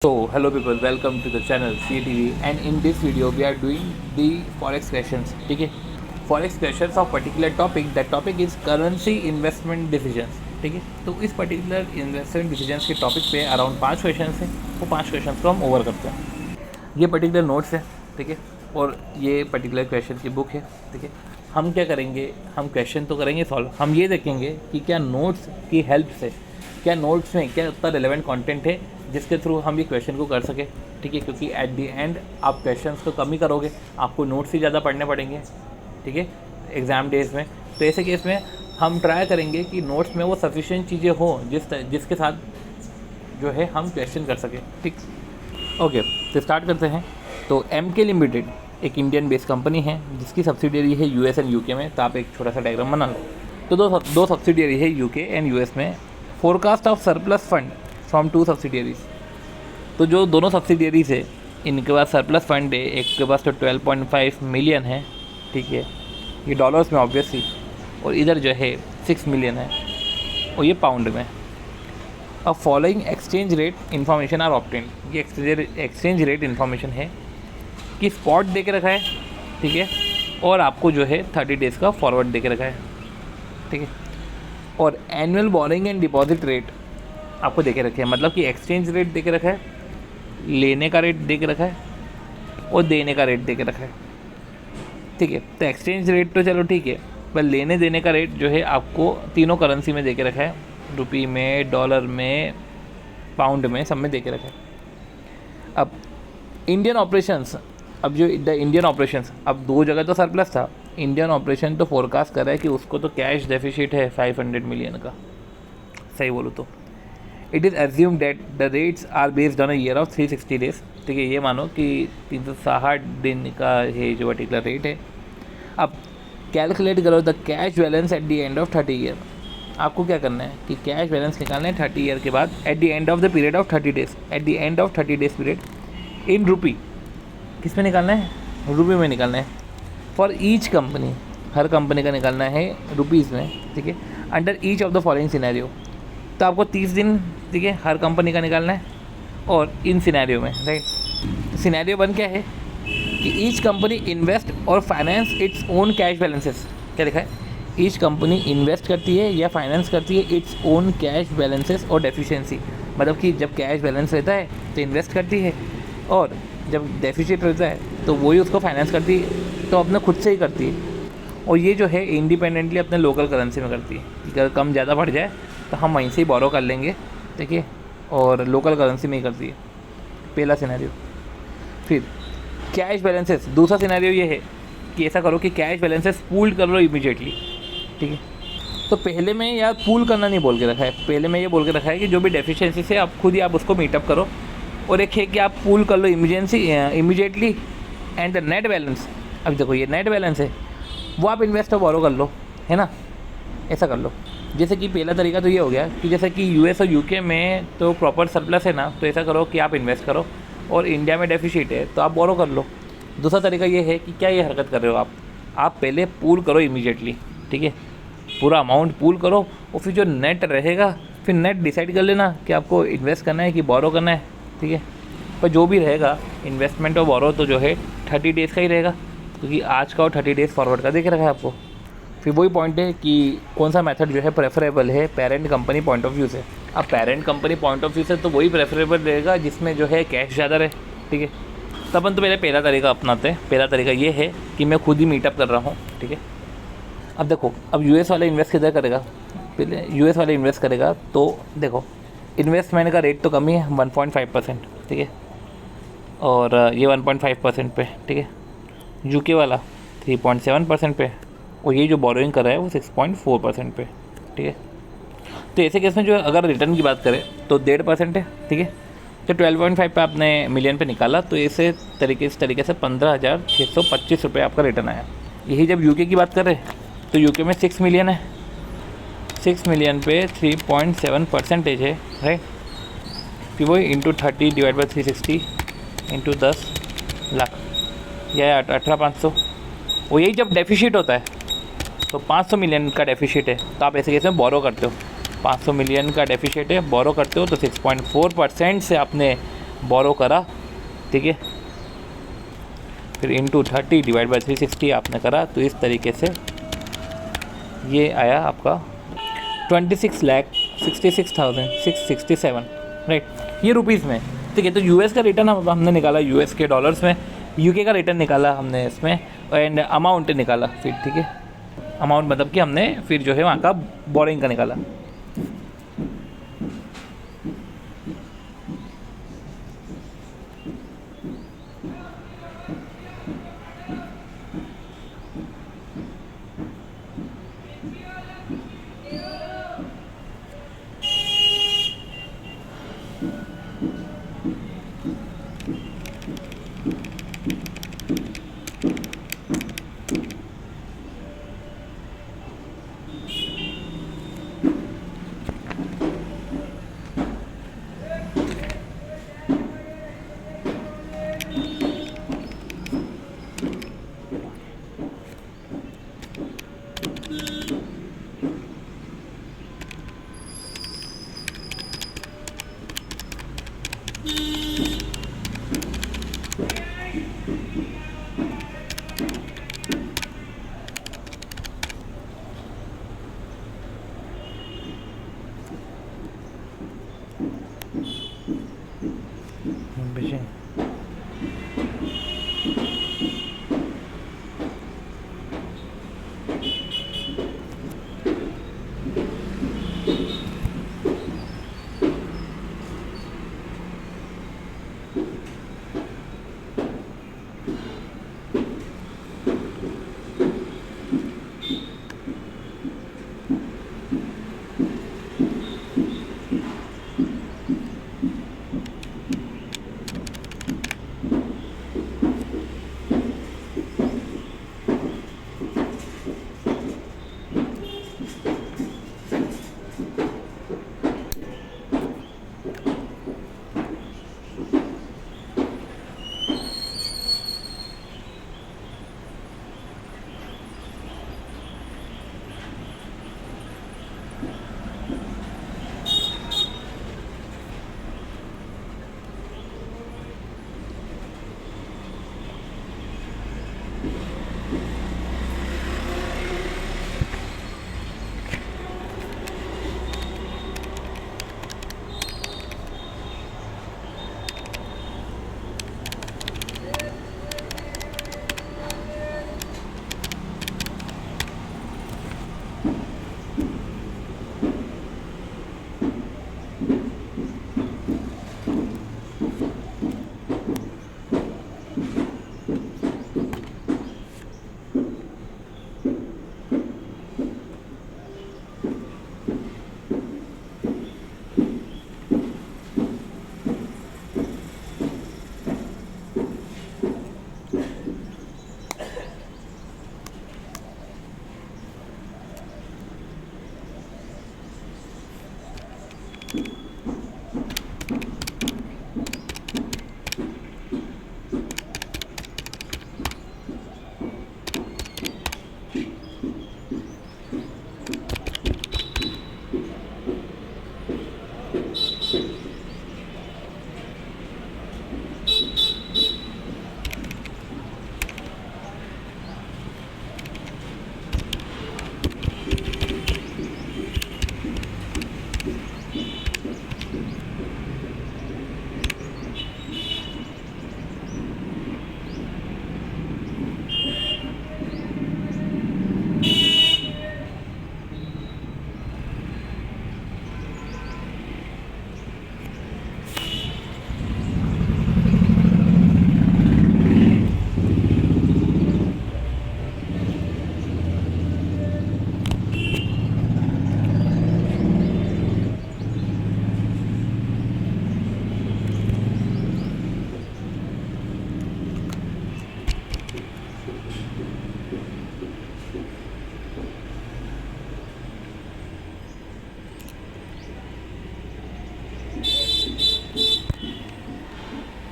So, hello people, welcome to the channel CTV, and in this video we are doing the forex questions. ठीक है, forex questions of particular topic. That topic is currency investment decisions. ठीक है, तो इस particular investment decisions के topic पे around 5 question हैं. वो 5 क्वेश्चन को हम ओवर करते हैं. ये पर्टिकुलर नोट्स है, ठीक है, और ये पर्टिकुलर क्वेश्चन की बुक है. ठीक है, हम क्या करेंगे, हम क्वेश्चन तो करेंगे सॉल्व. हम ये देखेंगे कि क्या नोट्स की हेल्प से, क्या नोट्स में क्या उतना रिलेवेंट कंटेंट है जिसके थ्रू हम ये क्वेश्चन को कर सके. ठीक है, क्योंकि एट द एंड आप क्वेश्चंस तो कम ही करोगे, आपको नोट्स ही ज़्यादा पढ़ने पड़ेंगे. ठीक है, एग्ज़ाम डेज में. तो ऐसे केस में हम ट्राई करेंगे कि नोट्स में वो सफिशिएंट चीज़ें हो जिसके साथ जो है हम क्वेश्चन कर सकें. ठीक, ओके, तो स्टार्ट करते हैं. तो MK लिमिटेड एक इंडियन बेस्ड कंपनी है जिसकी सब्सिडियरी है US एंड UK में. तो आप एक छोटा सा डायग्राम बना लो. तो दो सब्सिडियरी है UK एंड US में. Forecast of surplus fund from 2 subsidiaries. तो जो दोनों सब्सिडियरीज है इनके पास सरप्लस फंड है. एक के पास तो 12.5 मिलियन है, ठीक है, ये डॉलर्स में ऑब्वियसली, और इधर जो है 6 मिलियन है, और ये पाउंड में. अब following exchange rate information are obtained. ये एक्सचेंज रेट इन्फॉर्मेशन है कि स्पॉट दे के रखा है, ठीक है, और आपको जो है 30 डेज़ का फॉरवर्ड दे के रखा है. ठीक है, और annual boring and deposit rate आपको दे के रखे हैं. मतलब कि एक्सचेंज रेट दे के रखा है, लेने का रेट दे के रखा है, और देने का रेट दे के रखा है. ठीक है, तो एक्सचेंज रेट तो चलो ठीक है, पर लेने देने का रेट जो है आपको तीनों करेंसी में दे के रखा है. रुपी में, डॉलर में, पाउंड में, सब में दे के रखा है. अब इंडियन ऑपरेशंस, अब जो द इंडियन ऑपरेशंस, अब 2 जगह तो सरप्लस था. इंडियन ऑपरेशन तो फोरकास्ट कर रहा है कि उसको तो कैश डेफिसिट है 500 मिलियन का. सही बोलूँ तो it is assume that the rates are based on a year of 360 days. ठीक है, ये मानो कि 360 दिन का ये जो पर्टिकुलर रेट है. अब कैलकुलेट करो the cash balance eight the end of 30 year. आपको क्या करना है कि कैश बैलेंस निकालना है 30 ईयर के बाद, at the end of the period of 30 days, at the end of 30 days period, in rupee. किस में निकालना है? रुपये में निकालना है. फॉर ईच कंपनी, हर कंपनी का निकालना है रुपीज़ में. ठीक है, under each of the following scenario. तो आपको 30 दिन, ठीक है, हर कंपनी का निकालना है, और इन सिनेरियो में, राइट. सिनेरियो 1 क्या है कि ईच कंपनी इन्वेस्ट और finance its own cash balances. क्या लिखा है? ईच कंपनी इन्वेस्ट करती है या फाइनेंस करती है इट्स ओन कैश बैलेंसेस और डेफिशिएंसी. मतलब कि जब कैश बैलेंस रहता है तो इन्वेस्ट करती है, और जब डेफिसिट रहता है तो वही उसको फाइनेंस करती है, तो अपने खुद से ही करती है. और ये जो है इंडिपेंडेंटली अपने लोकल करेंसी में करती है. अगर कम ज़्यादा बढ़ जाए तो हम वहीं से ही बोरो कर लेंगे, ठीक है, और लोकल करेंसी में ही करती है. पहला सिनेरियो. फिर कैश बैलेंसेस. दूसरा सिनेरियो ये है कि ऐसा करो कि कैश बैलेंसेस पूल कर लो इमीडिएटली. ठीक है, तो पहले में यार पूल करना नहीं बोल के रखा है, पहले में ये बोल के रखा है कि जो भी डेफिशिएंसी से आप खुद ही आप उसको मीटअप करो. और एक है कि आप पूल कर लो immediately, and the net balance. अब देखो ये नेट बैलेंस है, वो आप इन्वेस्ट और बोरो कर लो, है ना. ऐसा कर लो. जैसे कि पहला तरीका तो ये हो गया कि जैसे कि US और UK में तो प्रॉपर सरप्लस है ना, तो ऐसा करो कि आप इन्वेस्ट करो, और इंडिया में डेफिसिट है तो आप बोरो कर लो. दूसरा तरीका ये है कि क्या ये हरकत कर रहे हो आप पहले पूल करो इमीडिएटली. ठीक है, पूरा अमाउंट पूल करो, और फिर जो नेट रहेगा फिर नेट डिसाइड कर लेना कि आपको इन्वेस्ट करना है कि बोरो करना है. ठीक है, पर जो भी रहेगा इन्वेस्टमेंट और बोरो तो जो है 30 डेज़ का ही रहेगा, क्योंकि आज का और 30 डेज़ फॉरवर्ड का देख रखा है आपको. फिर वही पॉइंट है कि कौन सा मेथड जो है प्रेफरेबल है parent company point of view से. अब parent company point of view से तो वही प्रेफरेबल रहेगा जिसमें जो है कैश ज़्यादा रहे. ठीक है, तब अपन तो पहले पहला तरीका अपनाते हैं. पहला तरीका ये है कि मैं खुद ही मीटअप कर रहा हूँ. ठीक है, अब देखो, अब US वाला इन्वेस्ट किधर करेगा? पहले US वाला इन्वेस्ट करेगा तो देखो इन्वेस्टमेंट का रेट तो कम ही है, 1.5%. ठीक है, और ये 1.5% पे. ठीक है, UK वाला 3.7% पे, और ये जो बोरोइंग कर रहा है वो 6.4% पे. ठीक है, तो ऐसे केस में जो अगर रिटर्न की बात करें तो 1.5% है. ठीक है, तो 12.5 पे आपने मिलियन पे निकाला, तो इस तरीके से 15,625 रुपये आपका रिटर्न आया. यही जब UK की बात करें तो UK में 6 मिलियन है. 6 मिलियन पे 3.7% है, राइट. फिर वही into 30 divide by 360 into 10 lakh, या 18,500. वो यही जब डेफिसिट होता है तो 500 मिलियन का डेफिसिट है, तो आप ऐसे कैसे बोरो करते हो. 500 मिलियन का डेफिसिट है, बोरो करते हो, तो 6.4% से आपने बोरो करा, ठीक है, फिर इंटू 30 डिवाइड बाई 360 आपने करा, तो इस तरीके से ये आया आपका 26,66,667, राइट, ये रुपीज़ में, ठीक है। तो यूएस का रिटर्न हमने निकाला यूएस के डॉलर्स में, यूके का रिटर्न निकाला हमने इसमें, एंड अमाउंट निकाला फिर, ठीक है, अमाउंट मतलब कि हमने फिर जो है वहाँ का बोरिंग का निकाला।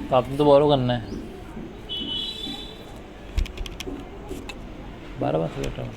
तो आपने तो बोरो करना है 12 से लेटर।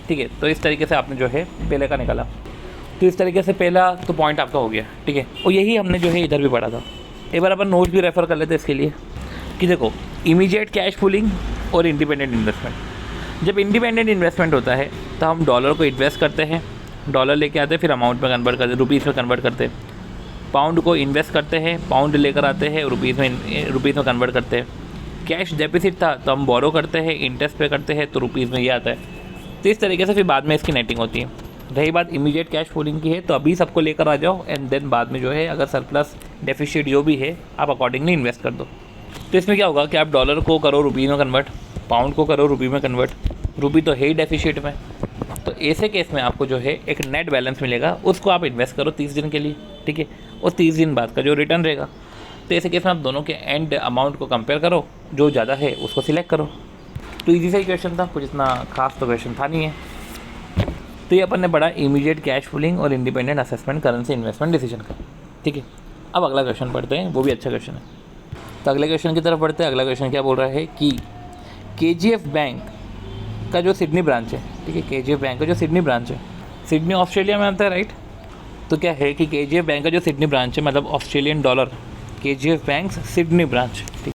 ठीक है। तो इस तरीके से आपने जो है पहले का निकाला। तो इस तरीके से पहला तो पॉइंट आपका हो गया, ठीक है। और यही हमने जो है इधर भी पढ़ा था। एक बार अपन नोट्स भी रेफ़र कर लेते हैं इसके लिए कि देखो, इमीडिएट कैश पुलिंग और इंडिपेंडेंट इन्वेस्टमेंट। जब इंडिपेंडेंट इन्वेस्टमेंट होता है तो हम डॉलर को इन्वेस्ट करते हैं, डॉलर लेके आते हैं, फिर अमाउंट में कन्वर्ट करते हैं, रुपीज़ में कन्वर्ट करते हैं। पाउंड को इन्वेस्ट करते हैं, पाउंड लेकर आते हैं, रुपीज़ में कन्वर्ट करते हैं। कैश डेफिसिट था तो हम बोरो करते हैं, इंटरेस्ट पे करते हैं, तो रुपीज़ में ये आता है। तो इस तरीके से फिर बाद में इसकी नेटिंग होती है। रही बात इमीडिएट कैश फ्लोइंग की है तो अभी सबको लेकर आ जाओ एंड देन बाद में जो है अगर सरप्लस डेफिसिट जो भी है आप अकॉर्डिंगली इन्वेस्ट कर दो। तो इसमें क्या होगा कि आप डॉलर को करो रुपये में कन्वर्ट, पाउंड को करो रुपये में कन्वर्ट, रुपये तो है ही डेफिसिट में। तो ऐसे केस में आपको जो है एक नेट बैलेंस मिलेगा, उसको आप इन्वेस्ट करो 30 दिन के लिए, ठीक है। और 30 दिन बाद का जो रिटर्न रहेगा, तो ऐसे केस में आप दोनों के एंड अमाउंट को कंपेयर करो, जो ज़्यादा है उसको सिलेक्ट करो। तो इजी सा ही क्वेश्चन था, कुछ इतना खास तो क्वेश्चन था नहीं है। तो ये अपन ने पढ़ा इमीडिएट कैश फ्लोइंग और independent assessment currency investment decision का, ठीक है। अब अगला क्वेश्चन पढ़ते हैं, वो भी अच्छा क्वेश्चन है। तो अगले क्वेश्चन की तरफ बढ़ते हैं। अगला क्वेश्चन क्या बोल रहा है कि KGF बैंक का जो सिडनी ब्रांच है, ठीक है, KGF बैंक का जो सिडनी ब्रांच है, सिडनी ऑस्ट्रेलिया में आता है, राइट। तो क्या है कि KGF बैंक का जो सिडनी ब्रांच है, मतलब Australian dollar, KGF bank Sydney branch, ठीक।